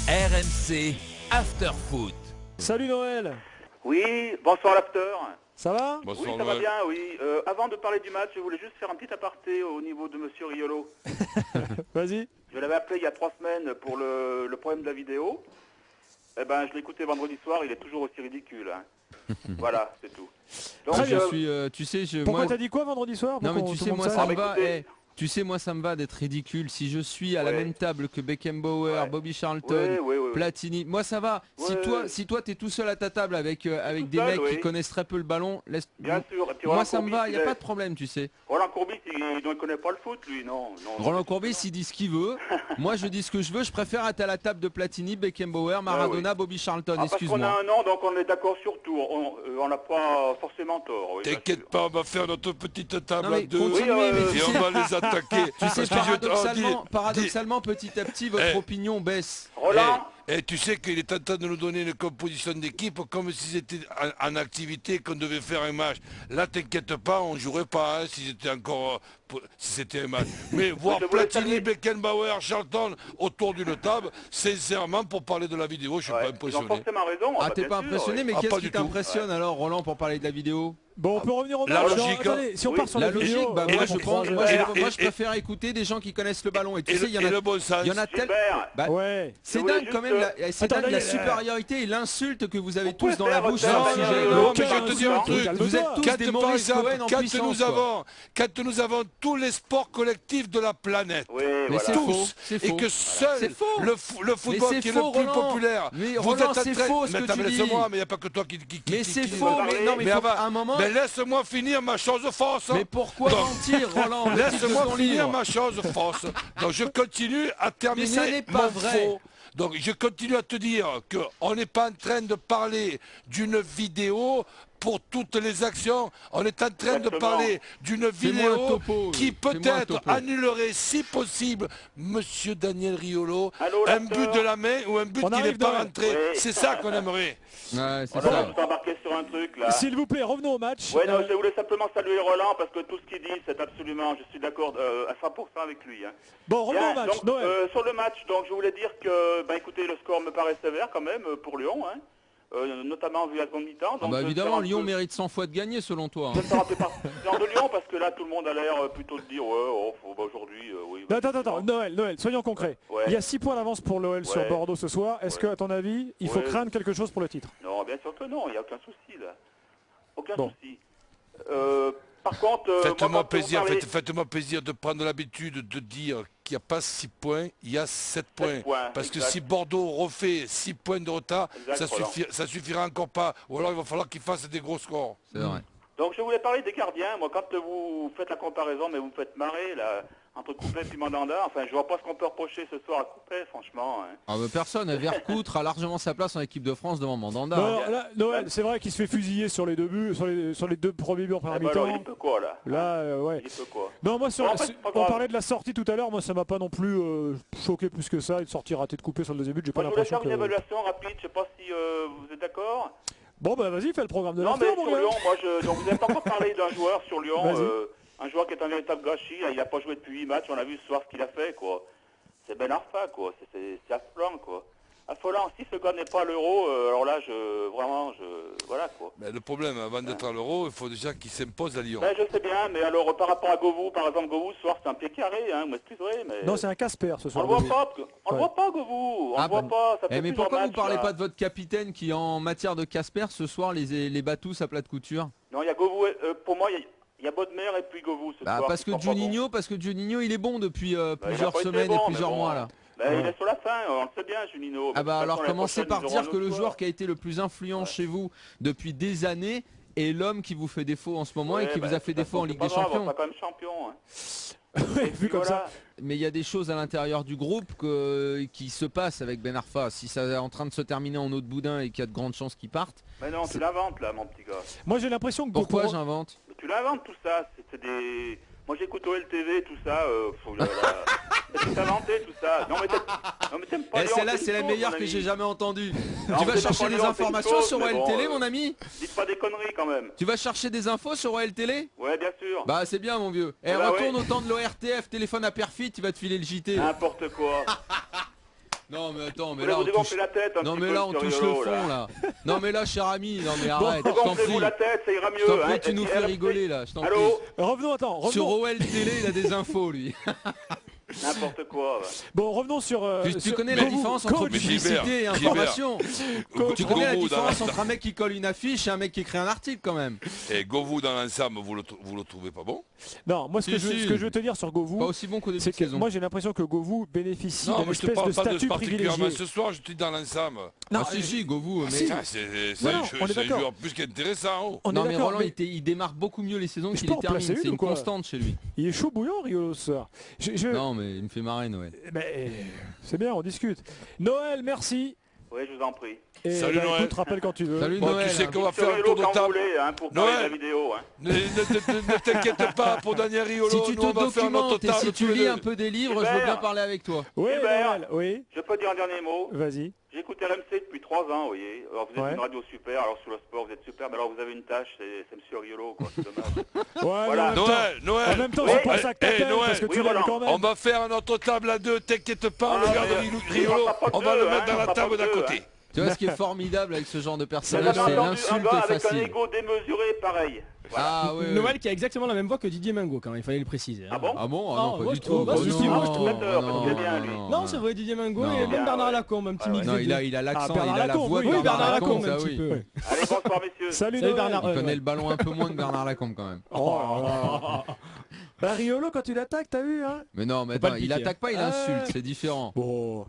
RMC After Foot. Salut Noël. Oui, bonsoir l'after. Ça va? Bonsoir, oui, ça va bien, oui. Avant de parler du match, je voulais juste faire un petit aparté au niveau de Monsieur Riolo. Vas-y. Je l'avais appelé il y a 3 semaines pour le problème de la vidéo. Eh ben, je l'ai écouté vendredi soir, il est toujours aussi ridicule. Hein. Voilà, c'est tout. Donc, Pourquoi t'as dit quoi vendredi soir? Non mais tu sais, moi ça me va. écoutez... Tu sais, moi ça me va d'être ridicule. Si je suis à la même table que Beckenbauer, Bobby Charlton, Platini, moi ça va. Si toi t'es tout seul à ta table avec des mecs qui connaissent très peu le ballon, bien sûr. Moi ça me va, il n'y a pas de problème, tu sais. Roland Courbis, il ne connaît pas le foot, lui, non. Roland Courbis, il dit ce qu'il veut. Moi je dis ce que je veux. Je préfère être à la table de Platini, Beckenbauer, Maradona, Bobby Charlton. Excuse-moi. Parce qu'on a un nom, donc on est d'accord sur tout. On n'a pas forcément tort. Oui, t'inquiète pas, on va faire notre petite table à deux et on va les attaquer. Tu sais, paradoxalement, petit à petit, votre opinion baisse. Roland. Et tu sais qu'il est en train de nous donner une composition d'équipe comme si c'était en activité, qu'on devait faire un match. Là, t'inquiète pas, on jouerait pas si c'était encore si c'était un match. Mais voir Platini, Beckenbauer, Charlton autour d'une table, sincèrement, pour parler de la vidéo, je suis pas impressionné. Ils ont forcément raison. Ah, t'es pas impressionné, mais qu'est-ce qui t'impressionne alors, Roland, pour parler de la vidéo? Bon, on peut revenir au match. La logique, attendez, si on part sur la logique, vidéo, moi je préfère écouter des gens qui connaissent le ballon. Et tu sais, il y en a tellement. Ouais. C'est dingue quand même, c'est dingue la supériorité et l'insulte que vous avez tous dans la bouche sur Non, le sujet. non, mais je vais te dire un truc. Vous êtes tous des Maurice Cohen en puissance. Quand nous avons tous les sports collectifs de la planète, tous, et que seul le football qui est le plus populaire. Mais Roland, c'est faux ce que tu dis. Laisse-moi, mais il n'y a pas que toi qui mais c'est faux, mais non, mais à un moment. Mais laisse-moi finir ma chose fausse. Mais pourquoi mentir, Roland? Laisse-moi finir ma chose fausse. Donc je continue à terminer mon faux. Donc je continue à te dire qu'on n'est pas en train de parler d'une vidéo pour toutes les actions, on est en train de parler d'une vidéo qui peut-être annulerait, si possible, Monsieur Daniel Riolo, un but de la main ou un but qui n'est pas rentré. C'est ça qu'on aimerait. Ouais, c'est ça. ça. Je vais embarquer sur un truc là. S'il vous plaît, revenons au match. Ouais, non, je voulais simplement saluer Roland parce que tout ce qu'il dit, c'est absolument, je suis d'accord à 100% avec lui. Hein. Bon, revenons au match. Donc, sur le match, donc je voulais dire que, écoutez, le score me paraît sévère quand même pour Lyon. Hein. Notamment vu à seconde mi-temps. Évidemment, Lyon mérite 100 fois de gagner selon toi. Je ne me rappelle pas de Lyon parce que là tout le monde a l'air plutôt de dire aujourd'hui oui. Attends, Noël, soyons concrets. Il y a 6 points d'avance pour l'OL sur Bordeaux ce soir. Est-ce qu'à ton avis, il faut craindre quelque chose pour le titre? Non, bien sûr que non, il n'y a aucun souci là. Aucun souci. Par contre, faites-moi plaisir de prendre l'habitude de dire qu'il n'y a pas 6 points, il y a 7 points. Parce que si Bordeaux refait 6 points de retard, ça suffira encore pas. Ou alors il va falloir qu'il fasse des gros scores. C'est vrai. Donc je voulais parler des gardiens. Moi, quand vous faites la comparaison, mais vous me faites marrer là, entre Coupet et Mandanda. Enfin, je vois pas ce qu'on peut reprocher ce soir à Coupet, franchement. Hein. Personne. Vercoutre a largement sa place en équipe de France devant Mandanda. Non, là, Noël, c'est vrai qu'il se fait fusiller sur les 2 buts, sur les 2 premiers buts en première mi-temps. Il peut quoi là? Ouais. Il peut quoi? Non, moi, on parlait de la sortie tout à l'heure. Moi, ça m'a pas non plus choqué plus que ça. Une sortie ratée de Coupet sur le deuxième but. J'ai pas l'impression que. Je voulais faire une évaluation rapide. Je sais pas si vous êtes d'accord. Bon, vas-y, fais le programme de l'after. Non, mais sur Lyon, donc vous n'avez pas encore parlé d'un joueur sur Lyon, un joueur qui est un véritable gâchis. Il n'a pas joué depuis 8 matchs, on a vu ce soir ce qu'il a fait, quoi. C'est Ben Arfa, quoi. C'est affolant, quoi. Affolant. Si ce gars n'est pas à l'Euro, alors là, voilà, quoi. Mais le problème, avant d'être à l'Euro, il faut déjà qu'il s'impose à Lyon. Je sais bien, mais alors par rapport à Govou, par exemple, Govou, ce soir, c'est un pied carré, hein, vous m'excuserez, mais... Non, c'est un Casper, ce soir. On le voit pas, Govou. On le voit pas, ça fait mais pourquoi vous parlez pas de votre capitaine qui, en matière de Casper, ce soir, les bat tous à plat de couture? Non, il y a Govou, pour moi, il y a Bodmer et puis Govou ce soir. Parce que Juninho, il est bon depuis plusieurs semaines et plusieurs mois, là. Il est sur la fin, on le sait bien, Juninho. Alors commencez par dire que le joueur qui a été le plus influent chez vous depuis des années est l'homme qui vous fait défaut en ce moment et qui vous a fait défaut en Ligue des Champions. On sera quand même champion. Vu comme ça. Mais il y a des choses à l'intérieur du groupe qui se passent avec Ben Arfa. Si ça est en train de se terminer en eau de boudin et qu'il y a de grandes chances qu'il parte. Mais non, tu l'inventes là, mon petit gars. Moi j'ai l'impression que... Pourquoi j'invente? Tu l'inventes tout ça, c'est des... Moi j'écoute OLTV, tout ça, c'est tout inventé, tout ça. Non mais t'aimes pas Lyon, celle-là, c'est la meilleure que j'ai jamais entendue. Tu vas chercher des informations sur OLTV, mon ami? Dites pas des conneries quand même. Tu vas chercher des infos sur OLTV? Ouais, bien sûr. C'est bien, mon vieux. Retourne au temps de l'ORTF, téléphone à perfit, tu vas te filer le JT. N'importe quoi. Non mais attends, mais Vous là vous on dégonflez touche... la tête un Non petit mais peu là on sur touche le Riolo, fond là. là. Non mais là cher ami, non mais arrête, je t'en Dégonflez-vous prie. la tête, ça ira Je t'en mieux. prie, Hein. tu nous fais rigoler là, je t'en prie. Allô? Revenons, attends, Sur revenons. OL Télé, il a des infos lui. N'importe quoi. Bon, revenons sur... Tu connais la différence entre coach. publicité et information. Tu connais la Govou, différence entre un mec qui colle une affiche et un mec qui écrit un article quand même. Et Govou dans l'ensemble, vous le trouvez pas bon? Non, moi ce que Si, je veux te dire sur Govou, Pas aussi bon qu'au début c'est de que saison. moi j'ai l'impression que Govou bénéficie Non, d'une moi je te espèce parle de pas de statut particulièrement privilégié. ce soir, je te dis dans l'ensemble. Non, Ah si, Govou, mais... si. Ah, c'est Non, on est un d'accord. joueur plus qu'intéressant. Oh. On Non est mais d'accord, Roland, mais il démarre beaucoup mieux les saisons Je qu'il peux les en termine. placer une C'est ou une quoi constante chez lui. il est chaud bouillant Riolo ce soir. Non mais il me fait marrer Noël. Mais c'est bien, on discute. Noël, merci. Oui, je vous en prie. Et Salut, bah, Noël. écoute, rappelle quand tu veux. Salut Bon, Noël. tu sais qu'on va Sur faire un Riolo tour de quand vous table. voulez, hein, pour parler de la Noël. vidéo. Hein. Ne t'inquiète pas pour Daniel Riolo. Si tu nous, on te va faire notre documentes et table si tous tu les lis deux. un peu des livres, je veux bien parler avec toi. Oui, Hubert. Noël, oui. Je peux dire un dernier mot. Vas-y. J'écoute RMC depuis 3 ans, vous voyez. Alors vous êtes Ouais. une radio super, alors sur le sport vous êtes super, mais alors vous avez une tâche, c'est Monsieur Riolo, quoi, c'est dommage. Ouais, Voilà. mais en même Noël, en même temps, Oui. c'est pour ça que t'appelles, Noël. parce que tu Oui, l'aimes Roland. quand même. on va faire notre table à deux, t'inquiète pas, Ah, le gars mais, de Riolo, on fera pas on va deux, le mettre hein, dans on la fera table pas d'à deux, côté. Tu vois ce qui est formidable avec ce genre de Vous personnage, avez c'est entendu un l'insulte gars avec un facile. ego démesuré pareil. Voilà. Ah oui. Noël qui a exactement la même voix que Didier Mingo quand même, il fallait le préciser. hein. Ah bon? Ah bon? Ah, Ah non, moi, pas je du trouve- tout. bah, Oh si, non, si, moi, je trouve flatteur, parce qu'il est bien, lui. Non, c'est vrai, Didier Mingo Non. et même Bien, Bernard ouais. Lacombe, un petit mix Non, des il deux. a l'accent, Bernard il a la Lacombe, voix de oui, Oui, Bernard Lacombe ça un petit oui. peu. Allez, bonsoir messieurs. Salut Salut Noël. Bernard. Il connaît ouais. le ballon un peu moins que Bernard Lacombe quand même. Oh là là. Bah, Riolo, quand tu l'attaques, t'as vu, hein? Mais non, mais Faut pas attends, le il piquer, attaque pas, il Ah. insulte, c'est différent. Bon.